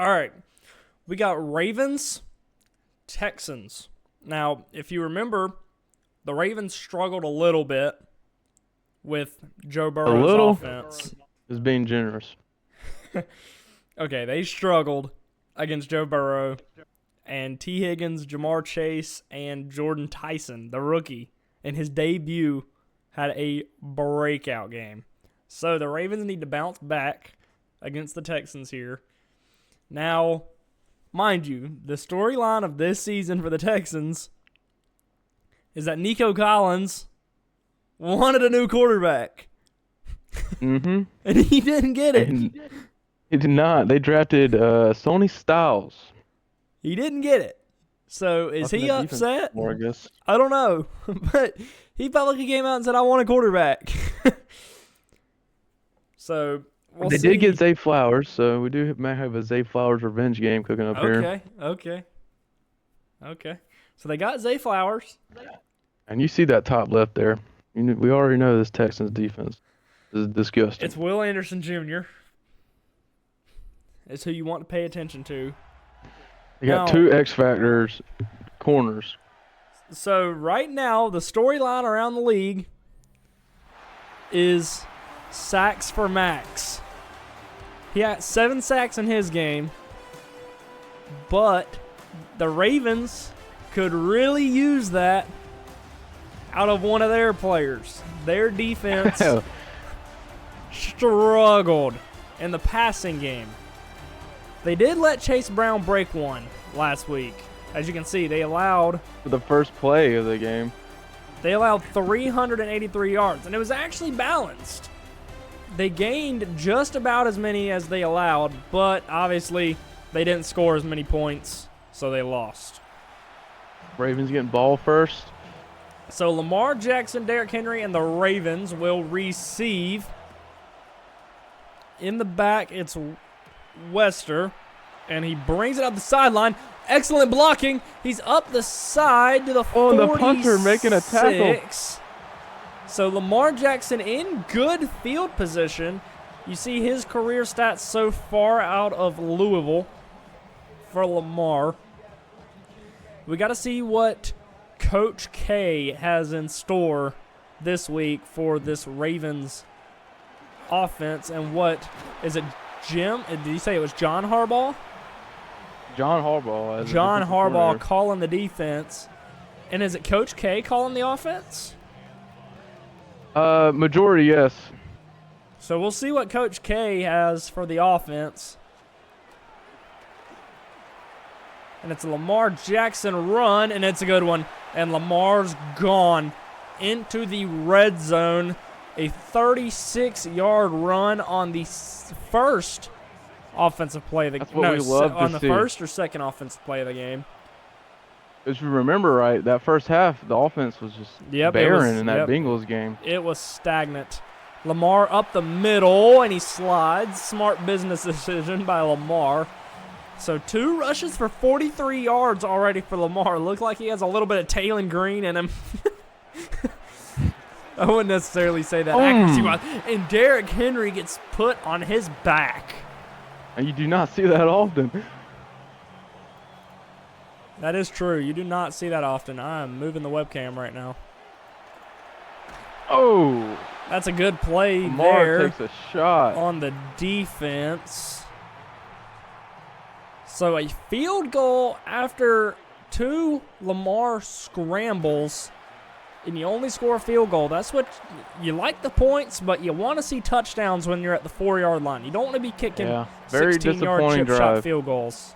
All right. We got Ravens, Texans. Now, if you remember, the Ravens struggled a little bit with Joe Burrow's offense. Is being generous. Okay, they struggled against Joe Burrow and T. Higgins, Jamar Chase, and Jordan Tyson, the rookie, in his debut, had a breakout game. So the Ravens need to bounce back against the Texans here. Now, mind you, the storyline of this season for the Texans is that Nico Collins wanted a new quarterback. Mm-hmm. And he didn't get it. He did not. They drafted Sony Styles. He didn't get it. So is he upset? More, I guess. I don't know. But he publicly came out and said, I want a quarterback. So we'll see. They did get Zay Flowers, so we might have a Zay Flowers revenge game cooking up here. Okay. So they got Zay Flowers. And you see that top left there. We already know this Texans defense is disgusting. It's Will Anderson Jr. It's who you want to pay attention to. They got two X Factors corners. So right now, the storyline around the league is sacks for Max. He had 7 sacks in his game, but the Ravens could really use that out of one of their players. Their defense struggled in the passing game. They did let Chase Brown break one last week. As you can see, they allowed... For the first play of the game. They allowed 383 yards, and it was actually balanced. They gained just about as many as they allowed, but obviously they didn't score as many points, so they lost. Ravens getting ball first. So Lamar Jackson, Derrick Henry, and the Ravens will receive. In the back, it's Wester, and he brings it up the sideline. Excellent blocking. He's up the side to the 46. Oh, the punter making a tackle. So Lamar Jackson in good field position. You see his career stats so far out of Louisville for Lamar. We got to see what Coach K has in store this week for this Ravens offense. And what is it, Jim? Did you say it was John Harbaugh? John Harbaugh. John Harbaugh calling the defense. And is it Coach K calling the offense? Majority, yes. So we'll see what Coach K has for the offense. And it's a Lamar Jackson run, and it's a good one. And Lamar's gone into the red zone. A 36-yard run on the first offensive play of the game. That's what we love to see. On the first or second offensive play of the game. If you remember right, that first half, the offense was just barren in that Bengals game. It was stagnant. Lamar up the middle, and he slides. Smart business decision by Lamar. So 2 rushes for 43 yards already for Lamar. Looked like he has a little bit of Taylor Green in him. I wouldn't necessarily say that accuracy-wise. And Derrick Henry gets put on his back. And you do not see that often. That is true. You do not see that often. I am moving the webcam right now. Oh. That's a good play Lamar there. Takes a shot. On the defense. So a field goal after 2 Lamar scrambles, and you only score a field goal. That's what you like the points, but you want to see touchdowns when you're at the 4-yard line. You don't want to be kicking 16-yard chip shot field goals.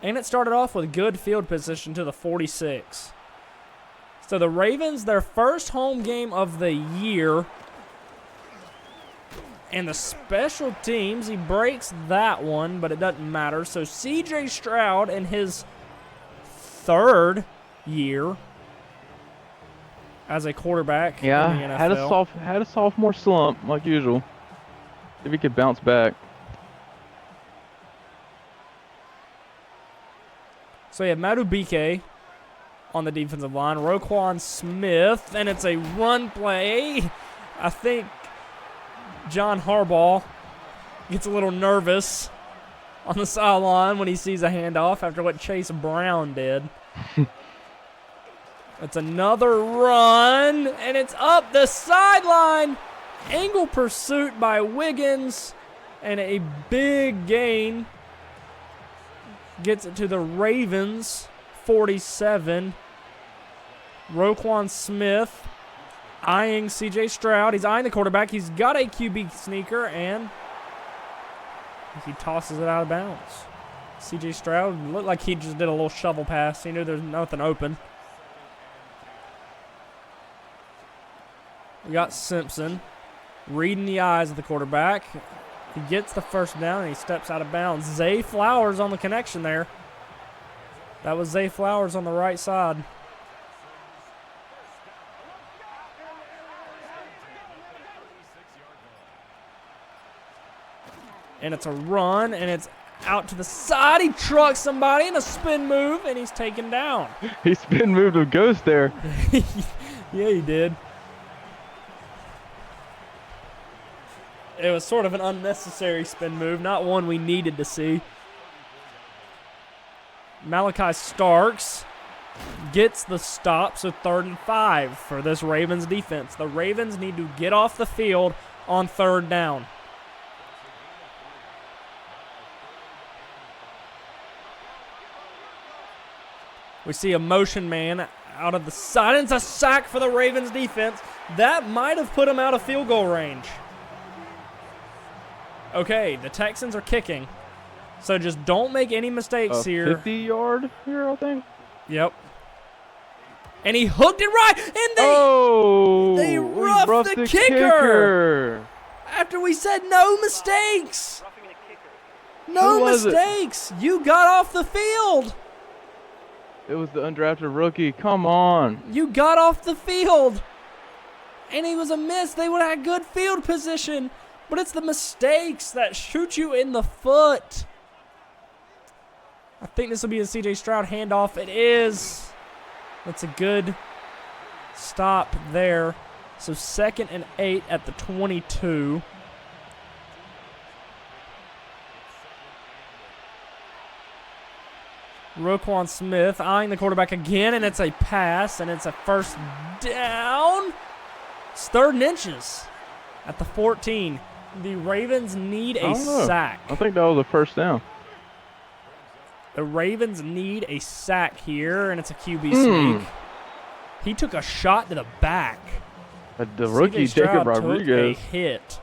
And it started off with good field position to the 46. So the Ravens, their first home game of the year. And the special teams, he breaks that one, but it doesn't matter. So C.J. Stroud in his 3rd year as a quarterback in the NFL. Had a sophomore slump, like usual. If he could bounce back. So you have Madubuike on the defensive line, Roquan Smith, and it's a run play. I think John Harbaugh gets a little nervous on the sideline when he sees a handoff after what Chase Brown did. It's another run, and it's up the sideline. Angle pursuit by Wiggins, and a big gain. Gets it to the Ravens, 47. Roquan Smith eyeing C.J. Stroud. He's eyeing the quarterback. He's got a QB sneaker, and he tosses it out of bounds. C.J. Stroud looked like he just did a little shovel pass. He knew there's nothing open. We got Simpson reading the eyes of the quarterback. He gets the first down, and he steps out of bounds. Zay Flowers on the connection there. That was Zay Flowers on the right side. And it's a run, and it's out to the side. He trucks somebody in a spin move, and he's taken down. He spin moved a ghost there. Yeah, he did. It was sort of an unnecessary spin move, not one we needed to see. Malachi Starks gets the stop, so 3rd and 5 for this Ravens defense. The Ravens need to get off the field on 3rd down. We see a motion man out of the side, and it's a sack for the Ravens defense. That might have put him out of field goal range. Okay, the Texans are kicking. So just don't make any mistakes here. 50-yard here, I think. Yep. And he hooked it right, and they roughed the kicker. After we said no mistakes. No mistakes. You got off the field. It was the undrafted rookie. Come on. You got off the field. And he was a miss. They would have had good field position. But it's the mistakes that shoot you in the foot. I think this will be a C.J. Stroud handoff. It is. That's a good stop there. So 2nd and 8 at the 22. Roquan Smith eyeing the quarterback again, and it's a pass, and it's a first down. It's 3rd and inches at the 14. The Ravens need a sack. I think that was a first down. The Ravens need a sack here, and it's a QB sneak. He took a shot to the back. The rookie, Jacob Rodriguez. Took a hit.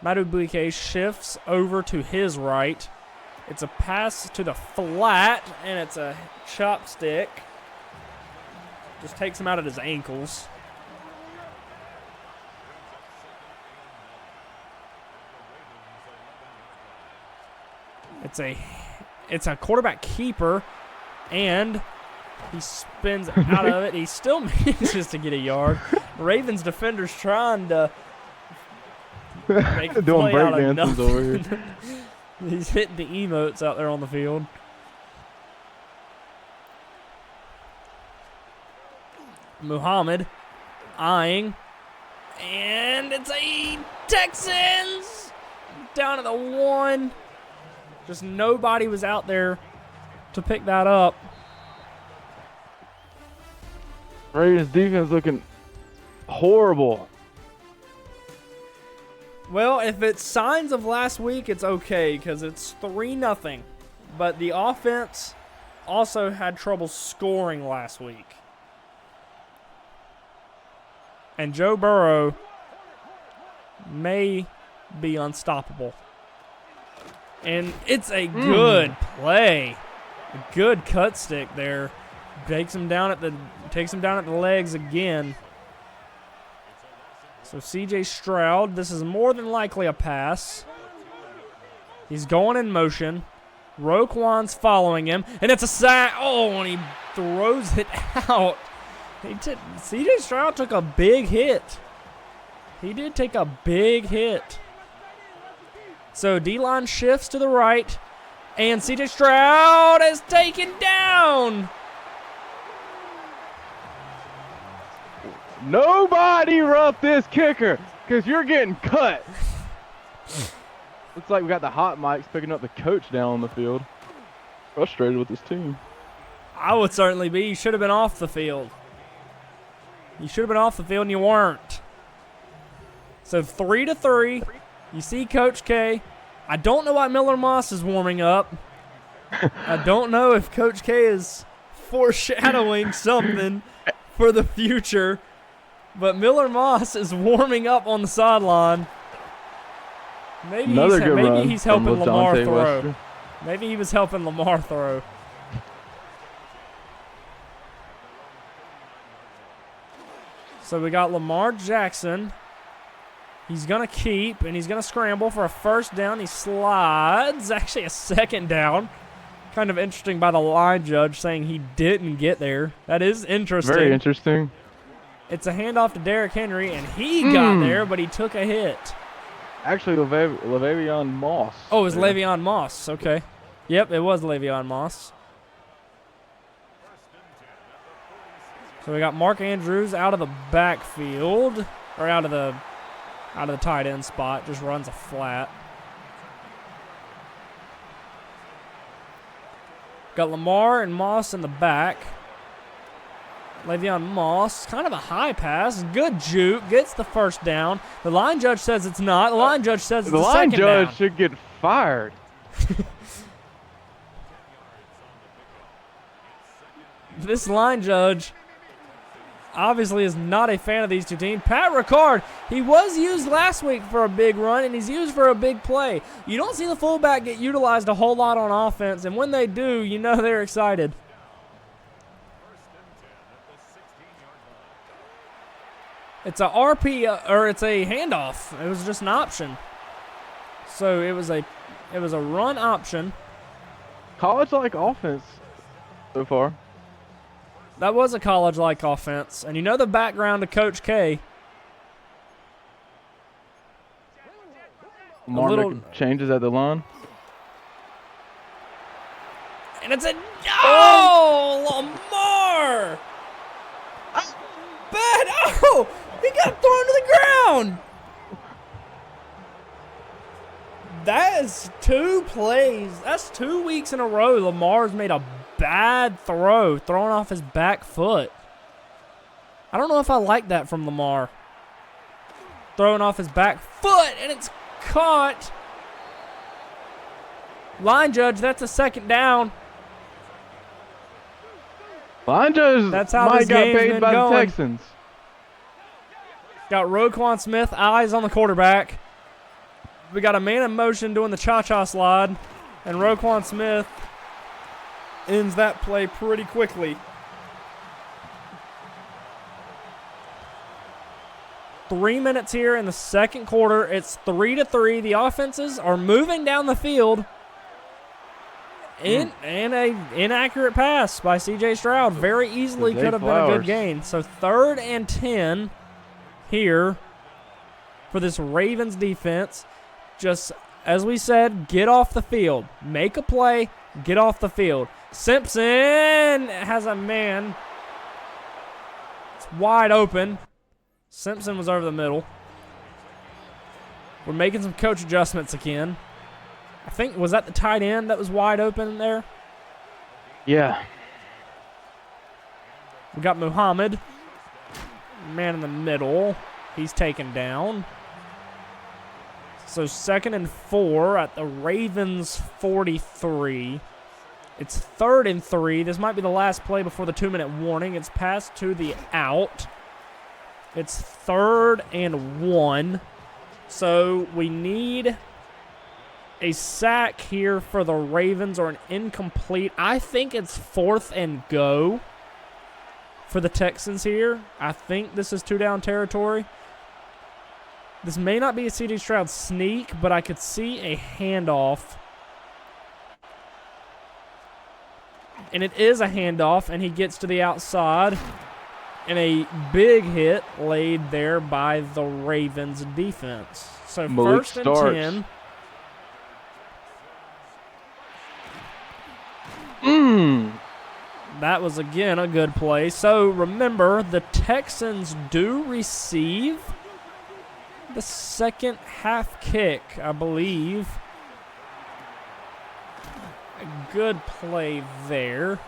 Madubuike shifts over to his right. It's a pass to the flat, and it's a chopstick. Just takes him out at his ankles. It's a quarterback keeper, and he spins out of it. He still manages to get a yard. Ravens defenders trying to make a doing play out of breakdances over nothing. He's hitting the emotes out there on the field. Muhammad eyeing, and it's a Texans down at the 1. Just nobody was out there to pick that up. Ravens defense looking horrible. Well, if it's signs of last week, it's okay because it's 3-0. But the offense also had trouble scoring last week. And Joe Burrow may be unstoppable. And it's a good play. A good cut stick there. Takes him down at the legs again. So C.J. Stroud, this is more than likely a pass. He's going in motion. Roquan's following him, and it's a sack. Oh, and he throws it out. C.J. Stroud took a big hit. He did take a big hit. So D-line shifts to the right, and C.J. Stroud is taken down. Nobody roughed this kicker. Because you're getting cut. Looks like we got the hot mics picking up the coach down on the field. Frustrated with this team. I would certainly be. You should have been off the field. You should have been off the field and you weren't. So 3-3. You see Coach K. I don't know why Miller Moss is warming up. I don't know if Coach K is foreshadowing something for the future. But Miller Moss is warming up on the sideline. Maybe he's helping Lamar throw. Wester. Maybe he was helping Lamar throw. So we got Lamar Jackson. He's going to keep, and he's going to scramble for a first down. He slides. Actually, a second down. Kind of interesting by the line judge saying he didn't get there. That is interesting. Very interesting. It's a handoff to Derrick Henry, and he got there, but he took a hit. Actually, Le'Veon Moss. Oh, it was Le'Veon Moss. Okay. Yep, it was Le'Veon Moss. So we got Mark Andrews out of the backfield, or out of the tight end spot. Just runs a flat. Got Lamar and Moss in the back. Le'Veon Moss, kind of a high pass. Good juke. Gets the first down. The line judge says it's not. The line judge says it's a second down. The line judge should get fired. This line judge obviously is not a fan of these two teams. Pat Ricard, he was used last week for a big run, and he's used for a big play. You don't see the fullback get utilized a whole lot on offense, and when they do, you know they're excited. It's a RP, or it's a handoff. It was just an option. So it was a run option. College-like offense so far. That was a college-like offense. And you know the background of Coach K. Lamar making changes at the line. And it's a... Oh, Lamar! Bad. Oh, he got thrown to the ground. That is 2 plays. That's 2 weeks in a row Lamar's made a bad throw, thrown off his back foot. I don't know if I like that from Lamar. Throwing off his back foot, and it's caught. Line judge, that's a second down. Line judge That's how might this got game's paid been by going. the Texans. Got Roquan Smith, eyes on the quarterback. We got a man in motion doing the cha-cha slide, and Roquan Smith ends that play pretty quickly. 3 minutes here in the second quarter. It's 3-3. The offenses are moving down the field. And an inaccurate pass by C.J. Stroud. Very easily could have been a good gain. So 3rd and 10 here for this Ravens defense. Just, as we said, get off the field. Make a play, get off the field. Simpson has a man. It's wide open. Simpson was over the middle. We're making some coach adjustments again. I think, was that the tight end that was wide open there? Yeah. We got Muhammad. Man in the middle. He's taken down. So 2nd and 4 at the Ravens 43. It's 3rd and 3. This might be the last play before the 2-minute warning. It's passed to the out. It's 3rd and 1. So we need a sack here for the Ravens or an incomplete. I think it's 4th and go for the Texans here. I think this is 2-down territory. This may not be a C.J. Stroud sneak, but I could see a handoff. And it is a handoff, and he gets to the outside. And a big hit laid there by the Ravens defense. So Malik 1st and starts. 10. That was, again, a good play. So, remember, the Texans do receive the second half kick, I believe. A good play there.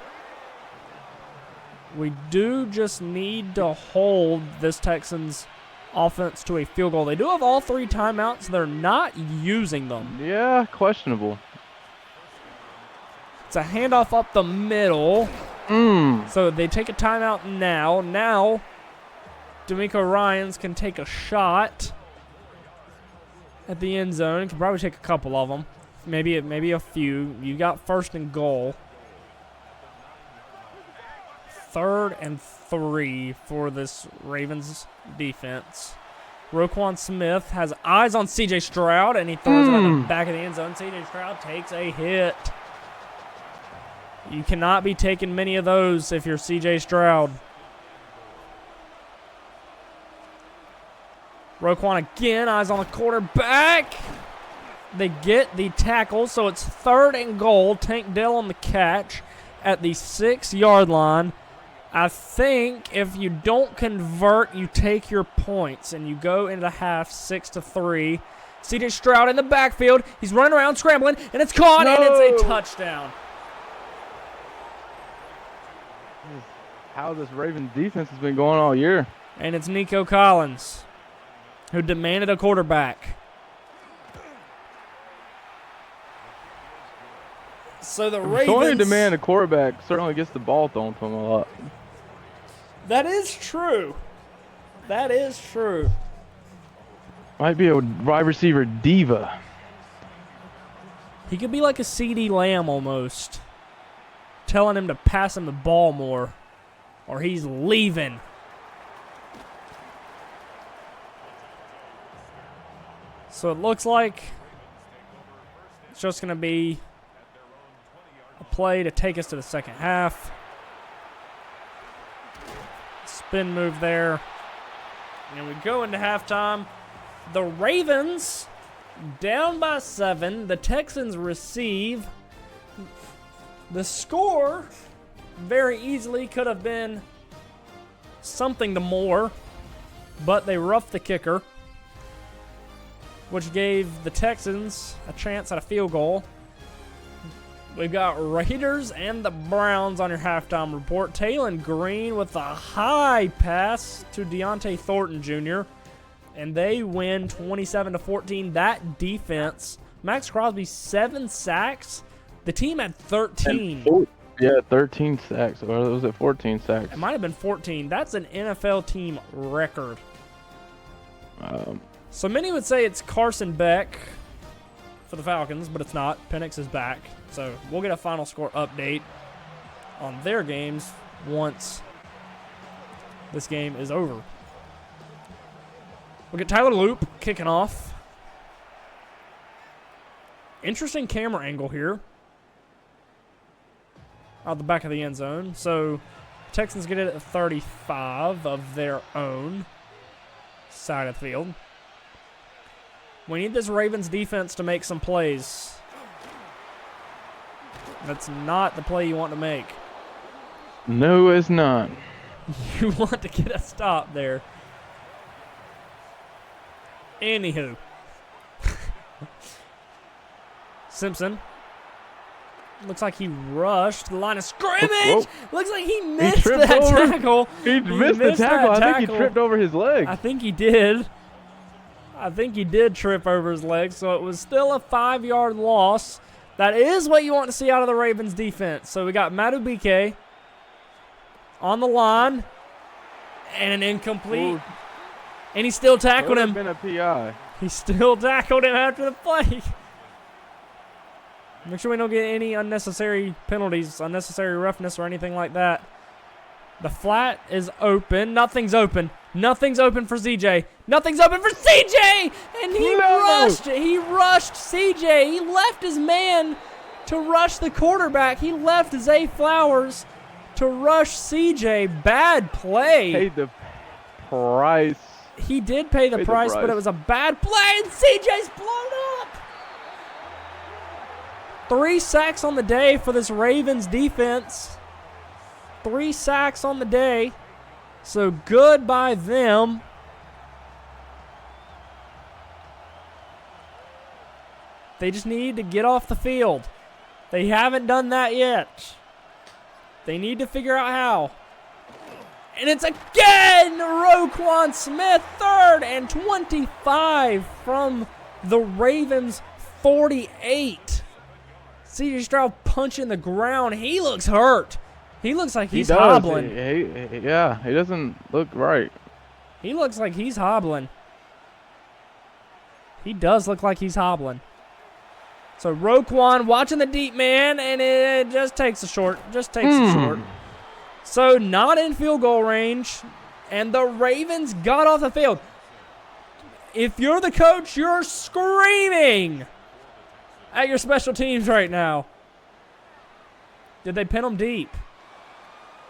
We do just need to hold this Texans offense to a field goal. They do have all 3 timeouts. They're not using them. Yeah, questionable. It's a handoff up the middle. So they take a timeout now. Now, D'Amico Ryans can take a shot at the end zone. Can probably take a couple of them. Maybe a few. You got 1st and goal. 3rd and 3 for this Ravens defense. Roquan Smith has eyes on C.J. Stroud, and he throws it at the back of the end zone. C.J. Stroud takes a hit. You cannot be taking many of those if you're C.J. Stroud. Roquan again, eyes on the quarterback. They get the tackle, so it's 3rd and goal. Tank Dell on the catch at the 6-yard line. I think if you don't convert, you take your points, and you go into the half 6-3. C.J. Stroud in the backfield. He's running around scrambling, and it's caught, and it's a touchdown. How this Ravens defense has been going all year. And it's Nico Collins, who demanded a quarterback. So the Ravens... Showing demand a quarterback certainly gets the ball thrown to him a lot. That is true. That is true. Might be a wide receiver diva. He could be like a CD Lamb almost. Telling him to pass him the ball more. Or he's leaving. So it looks like it's just going to be a play to take us to the second half. Spin move there. And we go into halftime. The Ravens down by 7. The Texans receive. The score very easily could have been something to more, but they roughed the kicker, which gave the Texans a chance at a field goal. We've got Raiders and the Browns on your halftime report. Taylon Green with a high pass to Deontay Thornton Jr., and they win 27-14. That defense, Max Crosby, 7 sacks. The team had 13. Yeah, 13 sacks. Or was it 14 sacks? It might have been 14. That's an NFL team record. So many would say it's Carson Beck for the Falcons, but it's not. Penix is back. So we'll get a final score update on their games once this game is over. We'll get Tyler Loop kicking off. Interesting camera angle here. Out the back of the end zone. So Texans get it at 35 of their own side of the field. We need this Ravens defense to make some plays. That's not the play you want to make. No, it's not. You want to get a stop there. Anywho. Simpson. Looks like he rushed the line of scrimmage. Whoa. Looks like he missed that tackle. He missed the tackle. I think he tripped over his leg. I think he did. I think he did trip over his leg, so it was still a 5-yard loss. That is what you want to see out of the Ravens defense. So we got Madubuike on the line, and an incomplete. Ooh. And he still tackled him. Been a PI. He still tackled him after the play. Make sure we don't get any unnecessary penalties, unnecessary roughness, or anything like that. The flat is open. Nothing's open. Nothing's open for CJ. Nothing's open for CJ! And he rushed. He rushed CJ. He left his man to rush the quarterback. He left Zay Flowers to rush CJ. Bad play. Paid the price. He did pay the price, but it was a bad play, and CJ's blown up. 3 sacks on the day for this Ravens defense. 3 sacks on the day. So good by them. They just need to get off the field. They haven't done that yet. They need to figure out how. And it's again Roquan Smith, 3rd and 25 from the Ravens 48. C.J. Stroud punching the ground. He looks hurt. He looks like he's hobbling. He doesn't look right. He looks like he's hobbling. He does look like he's hobbling. So Roquan watching the deep man, and it just takes a short. So not in field goal range, and the Ravens got off the field. If you're the coach, you're screaming at your special teams right now. Did they pin them deep?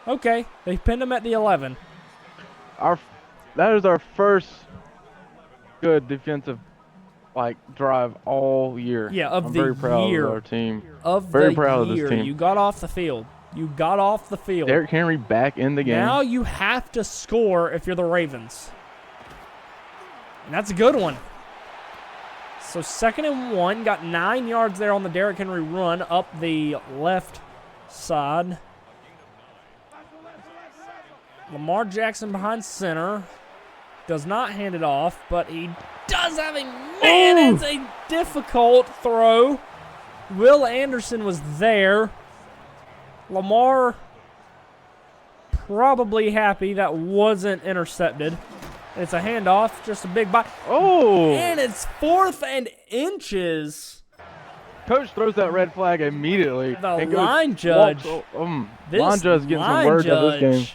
Okay, they pinned them at the 11. That is our first good defensive drive all year. Yeah, I'm very proud of our team. Very proud of this team. You got off the field. Derrick Henry back in the game. Now you have to score if you're the Ravens. And that's a good one. So 2nd and 1, got 9 yards there on the Derrick Henry run up the left side. Lamar Jackson behind center. Does not hand it off, but he does have a man. It's a difficult throw. Will Anderson was there. Lamar probably happy that wasn't intercepted. It's a handoff, just a big bite. Oh! And it's 4th and inches. Coach throws that red flag immediately. The line judge. Line judge getting some words out of this game.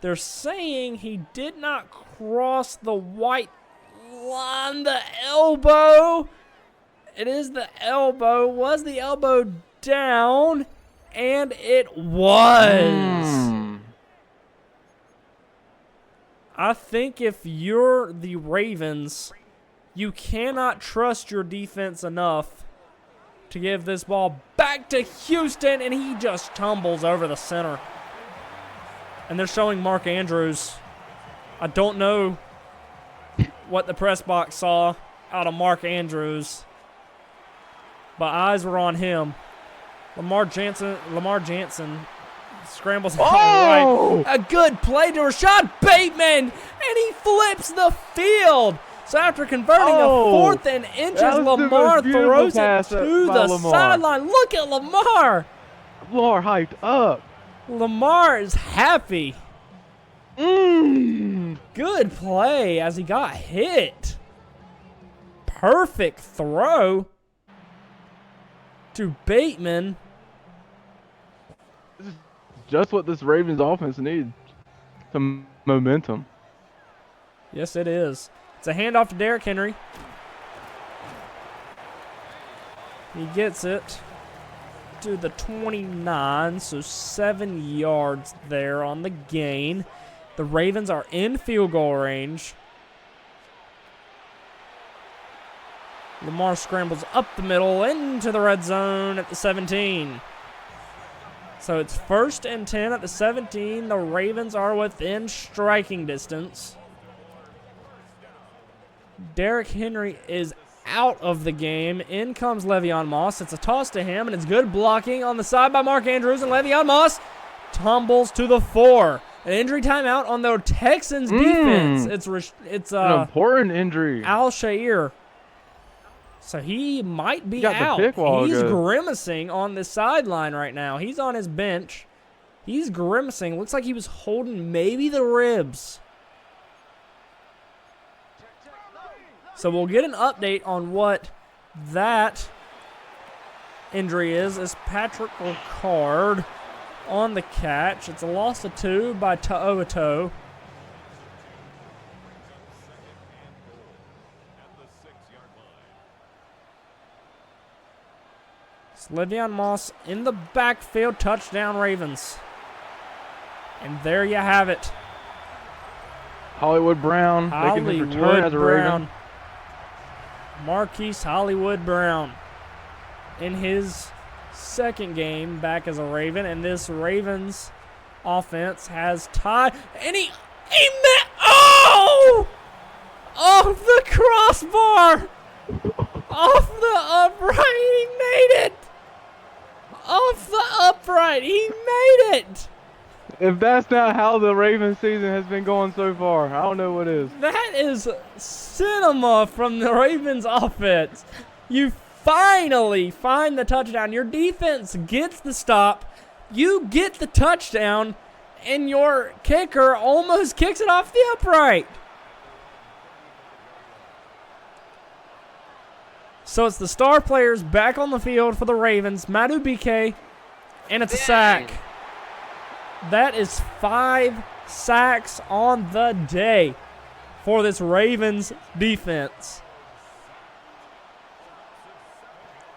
They're saying he did not cross the white line, the elbow. It is the elbow. Was the elbow down? And it was. I think if you're the Ravens, you cannot trust your defense enough to give this ball back to Houston, and he just tumbles over the center. And they're showing Mark Andrews. I don't know what the press box saw out of Mark Andrews, but eyes were on him. Lamar Jackson scrambles out right. A good play to Rashad Bateman, and he flips the field. So after converting a 4th and inches, Lamar throws it to the sideline. Look at Lamar. Lamar hyped up. Lamar is happy. Good play as he got hit. Perfect throw to Bateman. This is just what this Ravens offense needs. Some momentum. Yes, it is. It's a handoff to Derrick Henry. He gets it to the 29, so 7 yards there on the gain. The Ravens are in field goal range. Lamar scrambles up the middle into the red zone at the 17. So it's 1st and 10 at the 17. The Ravens are within striking distance. Derrick Henry is out of the game. In comes Le'Veon Moss. It's a toss to him, and it's good blocking on the side by Mark Andrews, and Le'Veon Moss tumbles to the 4. An injury timeout on the Texans defense. It's an important injury. Al-Shair. So he might be out. He's grimacing on the sideline right now. He's on his bench. He's grimacing. Looks like he was holding maybe the ribs. So we'll get an update on what that injury is. It's Patrick Ricard on the catch. It's a loss of 2 by To'oto. It's Le'Veon Moss in the backfield. Touchdown, Ravens. And there you have it. Hollywood Brown making his return as a Raven. Marquise Hollywood Brown in his 2nd game back as a Raven, and this Ravens offense has tied, and he met, off the crossbar, Off the upright. He made it. Off the upright. He made it. If that's not how the Ravens season has been going so far, I don't know what is. That is cinema from the Ravens offense. You finally find the touchdown. Your defense gets the stop. You get the touchdown, and your kicker almost kicks it off the upright. So it's the star players back on the field for the Ravens, Madu BK, and it's a sack. That is 5 sacks on the day for this Ravens defense.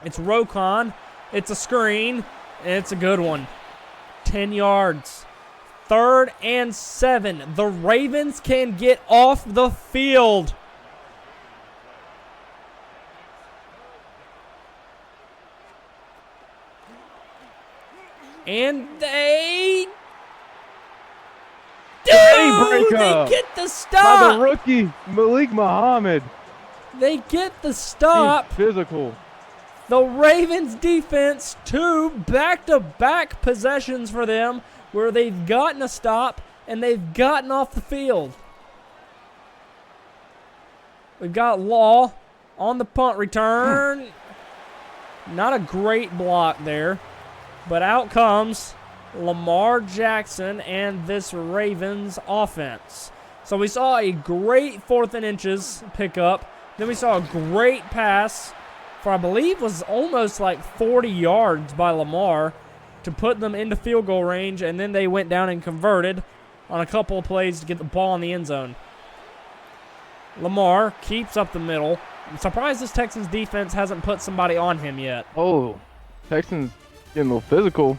It's Rokon. It's a screen, and it's a good one. 10 yards. 3rd and 7. The Ravens can get off the field. And they do! They get the stop! By the rookie, Malik Muhammad. They get the stop. He's physical. The Ravens defense, 2 back-to-back possessions for them where they've gotten a stop and they've gotten off the field. We've got Law on the punt return. Not a great block there. But out comes Lamar Jackson and this Ravens offense. So we saw a great 4th and inches pickup. Then we saw a great pass for, I believe, was almost like 40 yards by Lamar to put them into field goal range. And then they went down and converted on a couple of plays to get the ball in the end zone. Lamar keeps up the middle. I'm surprised this Texans defense hasn't put somebody on him yet. Oh, Texans getting a little physical.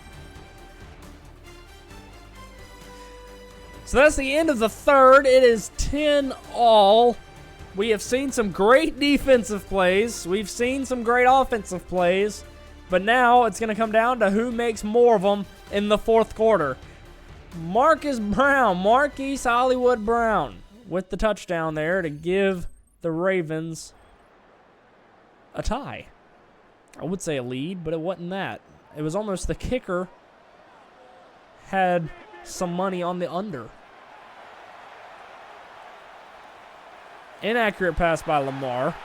So that's the end of the 3rd. It is 10-all. We have seen some great defensive plays. We've seen some great offensive plays. But now it's going to come down to who makes more of them in the 4th quarter. Marquise Hollywood Brown, with the touchdown there to give the Ravens a tie. I would say a lead, but it wasn't that. It was almost the kicker had some money on the under. Inaccurate pass by Lamar.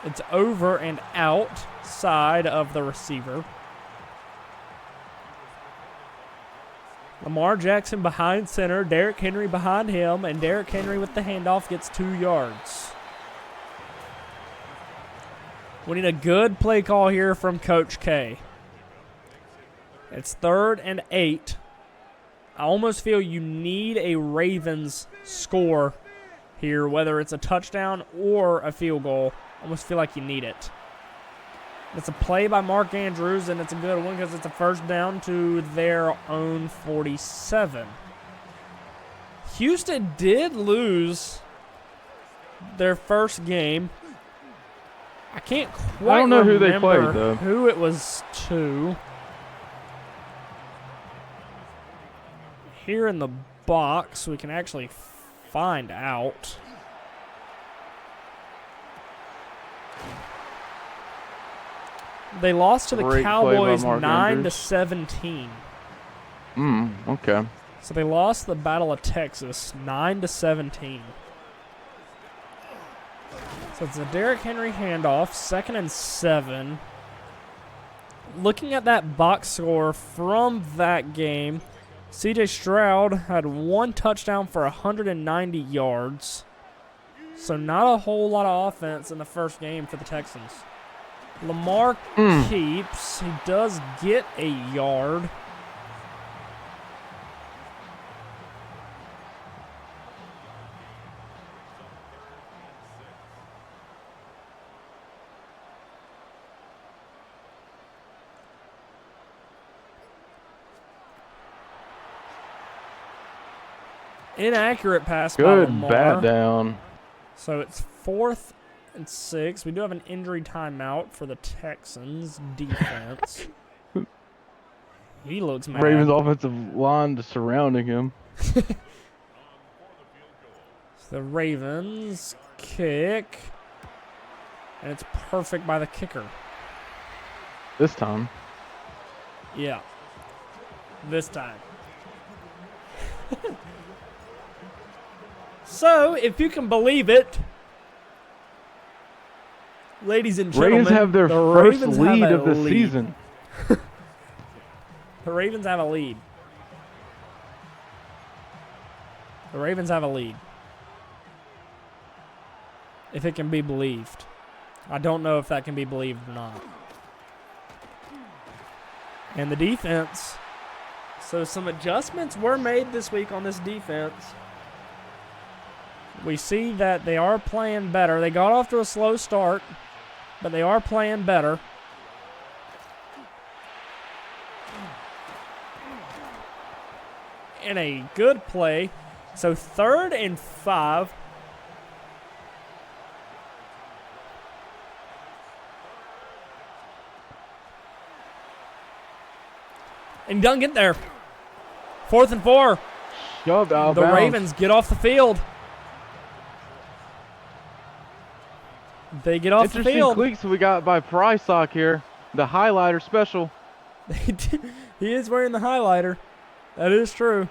It's over and outside of the receiver. Lamar Jackson behind center, Derrick Henry behind him, and Derrick Henry with the handoff gets 2 yards. We need a good play call here from Coach K. It's 3rd and 8. I almost feel you need a Ravens score here, whether it's a touchdown or a field goal. I almost feel like you need it. It's a play by Mark Andrews, and it's a good one because it's a first down to their own 47. Houston did lose their first game. I can't quite know remember who they played, though. Who it was to. Here in the box, we can actually find out. They lost to the Great Cowboys play by Mark Andrews. 9-17. Okay. So they lost the Battle of Texas 9-17. So it's a Derrick Henry handoff, 2nd and 7. Looking at that box score from that game, C.J. Stroud had 1 touchdown for 190 yards. So not a whole lot of offense in the first game for the Texans. Lamar keeps. He does get a yard. Inaccurate pass by Lamar. Good bat down. So it's 4th and 6. We do have an injury timeout for the Texans defense. He looks mad. Ravens offensive line just surrounding him. The Ravens kick. And it's perfect by the kicker. This time. Yeah. This time. So, if you can believe it, ladies and gentlemen, Ravens have their first lead of the season. The Ravens have a lead. The Ravens have a lead. If it can be believed. I don't know if that can be believed or not. And the defense. So some adjustments were made this week on this defense. We see that they are playing better. They got off to a slow start, but they are playing better. In a good play. So 3rd and 5. And don't get there. 4th and 4. Shoved out of The bounds. Ravens get off the field. They get off the Interesting field. cleats we got by Prysock here. The highlighter special. He is wearing the highlighter. That is true.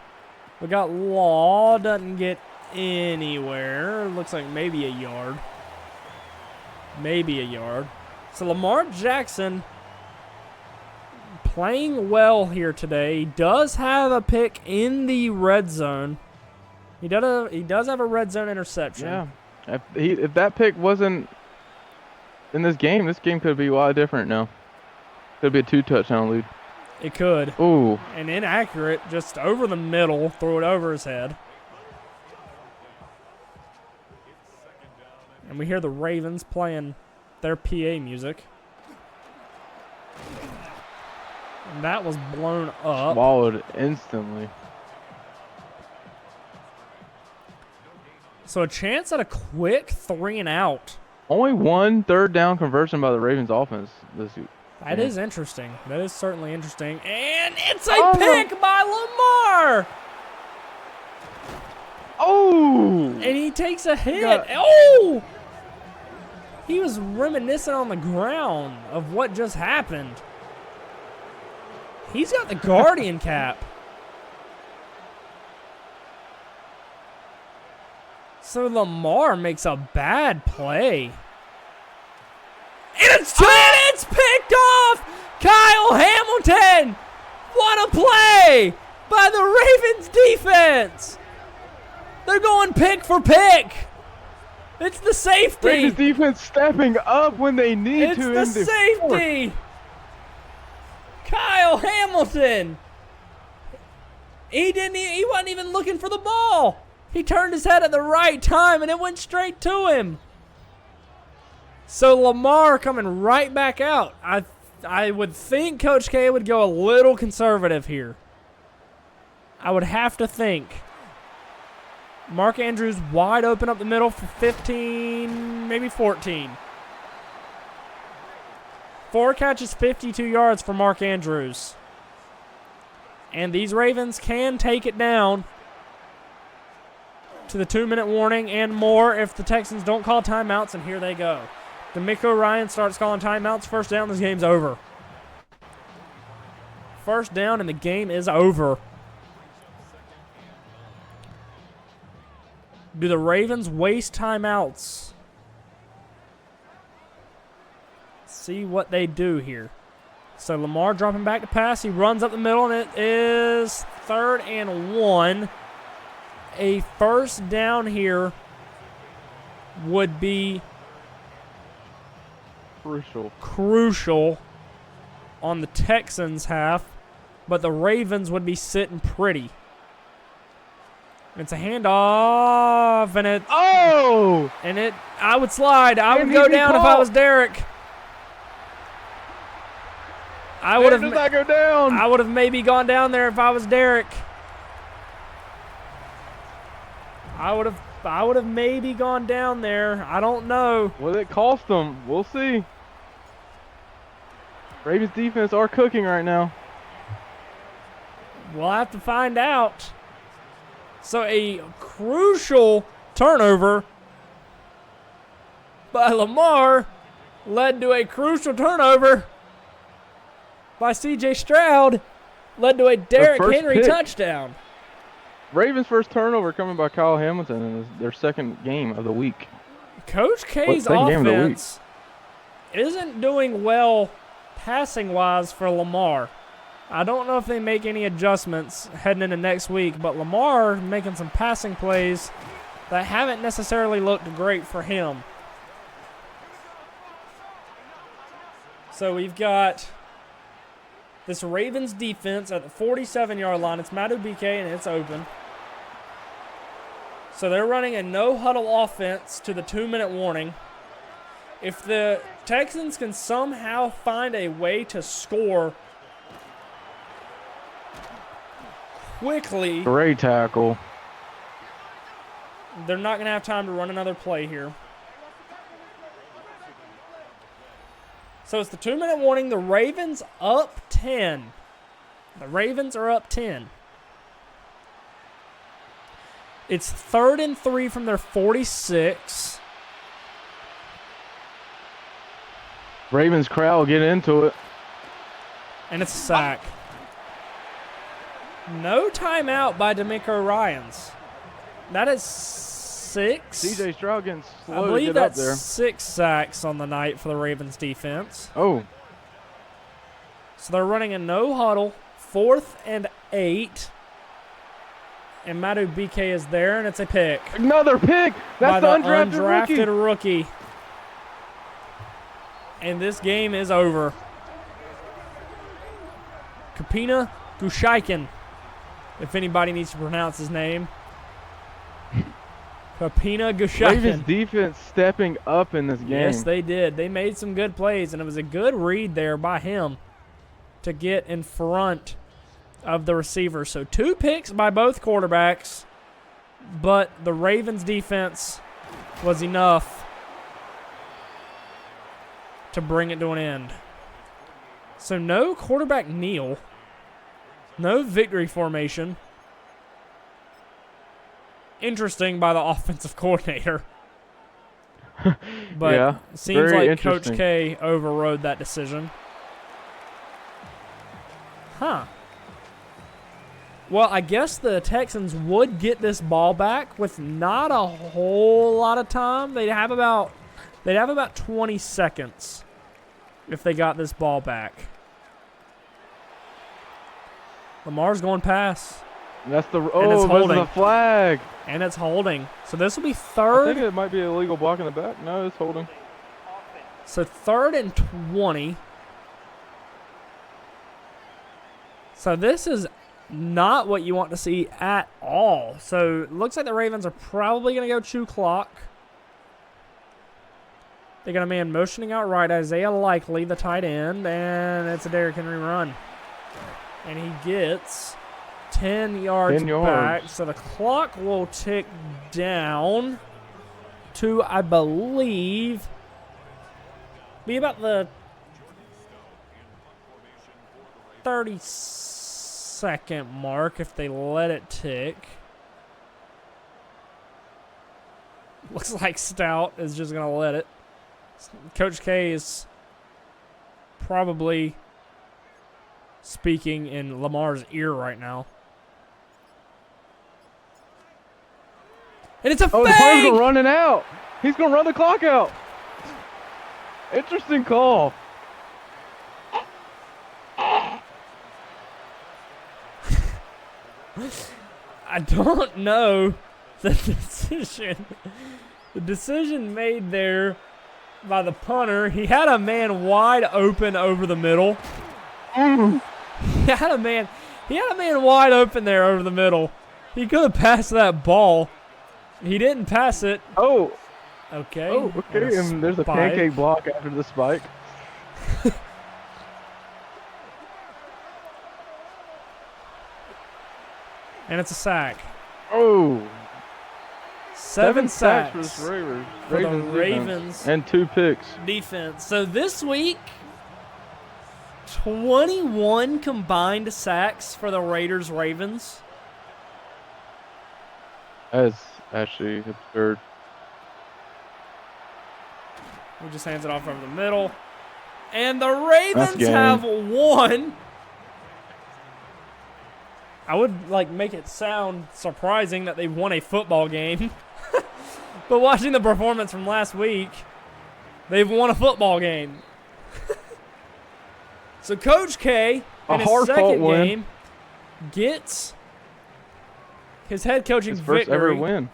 We got Law. Doesn't get anywhere. Looks like maybe a yard. Maybe a yard. So Lamar Jackson playing well here today. He does have a pick in the red zone. He does have a red zone interception. Yeah. If that pick wasn't in this game could be a lot different now. Could be a 2-touchdown lead. It could. Ooh. And inaccurate, just over the middle, throw it over his head. And we hear the Ravens playing their PA music. And that was blown up. Swallowed instantly. So a chance at a quick 3 and out. Only one 3rd down conversion by the Ravens offense this week. That is interesting. That is certainly interesting. And it's a pick by Lamar. Oh! And he takes a hit. Oh! He was reminiscing on the ground of what just happened. He's got the Guardian cap. So Lamar makes a bad play. And it's picked off! Kyle Hamilton! What a play by the Ravens defense! They're going pick for pick. It's the safety. Ravens defense stepping up when they need to. It's the safety. Kyle Hamilton. He wasn't even looking for the ball. He turned his head at the right time and it went straight to him. So Lamar coming right back out. I would think Coach K would go a little conservative here. I would have to think. Mark Andrews wide open up the middle for 15, maybe 14. 4 catches, 52 yards for Mark Andrews. And these Ravens can take it down to the 2-minute warning and more if the Texans don't call timeouts, and here they go. D'Amico Ryan starts calling timeouts. First down, this game's over. First down, and the game is over. Do the Ravens waste timeouts? See what they do here. So Lamar dropping back to pass. He runs up the middle, and it is 3rd and 1. A first down here would be crucial on the Texans' half, but the Ravens would be sitting pretty. It's a handoff, and it. Oh! And it. I would slide. I would And go he'd be down if I caught. was Derek. I would Derek does not go down. I would have maybe gone down there if I was Derek. I would have maybe gone down there. I don't know. What did it cost them? We'll see. Ravens defense are cooking right now. We'll have to find out. So a crucial turnover by Lamar, led to a crucial turnover by C.J. Stroud, led to a Derrick Henry touchdown. Ravens' first turnover coming by Kyle Hamilton in their second game of the week. Coach K's offense isn't doing well passing-wise for Lamar. I don't know if they make any adjustments heading into next week, but Lamar making some passing plays that haven't necessarily looked great for him. So we've got this Ravens defense at the 47-yard line. It's Madubuike, and it's open. So they're running a no-huddle offense to the 2-minute warning. If the Texans can somehow find a way to score quickly, great tackle, they're not going to have time to run another play here. So it's the 2-minute warning. The Ravens up 10. The Ravens are up 10. It's 3rd and 3 from their 46. Ravens crowd will get into it. And it's a sack. No timeout by D'Amico Ryans. That is 6. C.J. Stroud getting slow I believe to get up there. that's 6 sacks on the night for the Ravens defense. Oh. So they're running a no huddle, 4th and 8. And Madubuike is there, and it's a pick. Another pick. That's the undrafted rookie. And this game is over. Kapina Gushaikin, if anybody needs to pronounce his name. Kapina Gushaikin. Ravens defense stepping up in this game. Yes, they did. They made some good plays, and it was a good read there by him to get in front of the receiver. So 2 picks by both quarterbacks, but the Ravens defense was enough to bring it to an end. So no quarterback kneel, no victory formation. Interesting by the offensive coordinator. But yeah, it seems like Coach interesting. K overrode that decision. Huh. Well, I guess the Texans would get this ball back with not a whole lot of time. They'd have about 20 seconds if they got this ball back. Lamar's going pass. That's the it's this holding. is a flag. And it's holding. So this will be I 3rd. think it might be a illegal block in the back. No, it's holding. So 3rd and 20. So this is not what you want to see at all. So it looks like the Ravens are probably going to go chew clock. They got a man motioning out right, Isaiah Likely, the tight end, and it's a Derrick Henry run. And he gets 10 yards back. So the clock will tick down to, I believe, be about the 30-second mark if they let it tick. Looks like Stout is just going to let it. Coach K is probably speaking in Lamar's ear right now. And it's a fake! The player's going to run it out. He's going to run the clock out. Interesting call. I don't know the decision made there by the punter. He had a man wide open over the middle. He had a man wide open there over the middle. He could have passed that ball. He didn't pass it. Oh. Okay. Oh, okay. And there's a pancake block after the spike. And it's a sack. Oh. 7 sacks for this Ravens. for the Ravens. And 2 picks. Defense. So this week, 21 combined sacks for the Raiders-Ravens. That's actually absurd. He just hands it off over the middle. And the Ravens game. have won. I would make it sound surprising that they won a football game. But watching the performance from last week, they've won a football game. So Coach K, in his second game, gets his head coaching his first victory. ever win.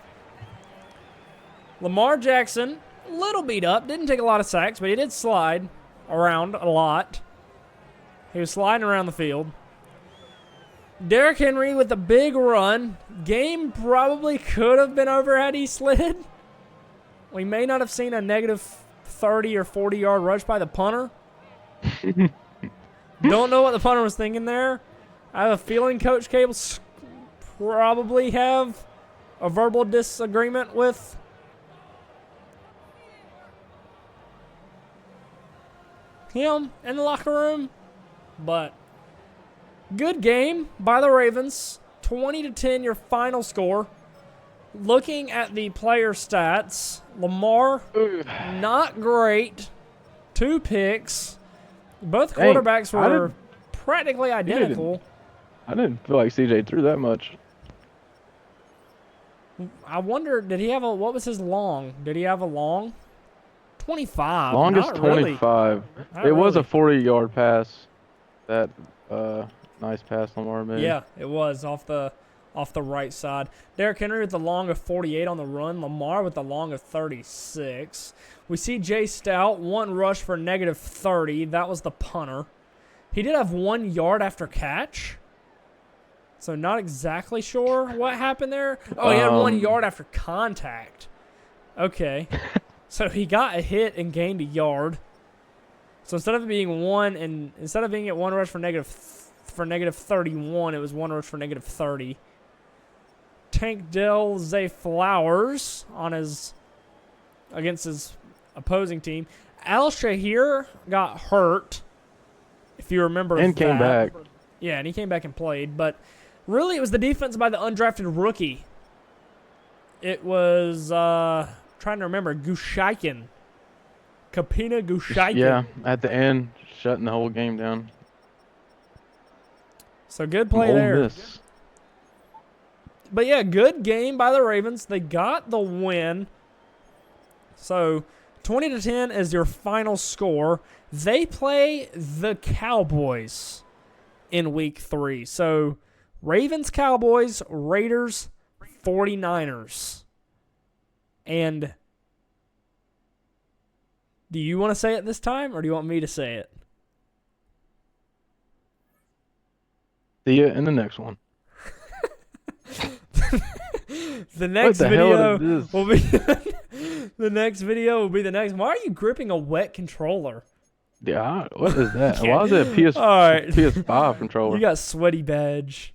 Lamar Jackson, a little beat up, didn't take a lot of sacks, but he did slide around a lot. He was sliding around the field. Derrick Henry with a big run. Game probably could have been over had he slid. We may not have seen a negative 30 or 40-yard rush by the punter. Don't know what the punter was thinking there. I have a feeling Coach Cable probably have a verbal disagreement with him in the locker room. But good game by the Ravens. 20-10 your final score. Looking at the player stats, Lamar, not great. 2 picks. Both quarterbacks were practically identical. I didn't feel like CJ threw that much. I wonder, did he have what was his long? Did he have a long? 25. Longest Not 25. Really. It was a 40-yard pass. That nice pass Lamar made. Yeah, it was off the right side. Derrick Henry with the long of 48 on the run. Lamar with the long of 36. We see Jay Stout, 1 rush for negative 30. That was the punter. He did have 1 yard after catch. So not exactly sure what happened there. Oh, he had 1 yard after contact. Okay. So he got a hit and gained a yard. So instead of it being at 1 rush for negative 31, it was 1 rush for negative 30. Tank Dell Zay Flowers against his opposing team. Al Shahir got hurt, if you remember. And came back. Yeah, and he came back and played. But really, it was the defense by the undrafted rookie. It was, trying to remember, Gushaikin. Kapina Gushaikin. Yeah, at the end, shutting the whole game down. So good play there. Miss. But yeah, good game by the Ravens. They got the win. So 20-10 is your final score. They play the Cowboys in week 3. So Ravens, Cowboys, Raiders, 49ers. And do you want to say it this time, or do you want me to say it? See you in the next one. The next What the video hell is this? will be the next video will be the next. Why are you gripping a wet controller? Yeah, what is that? Yeah. Why is it a All right. PS5 controller? You got sweaty badge.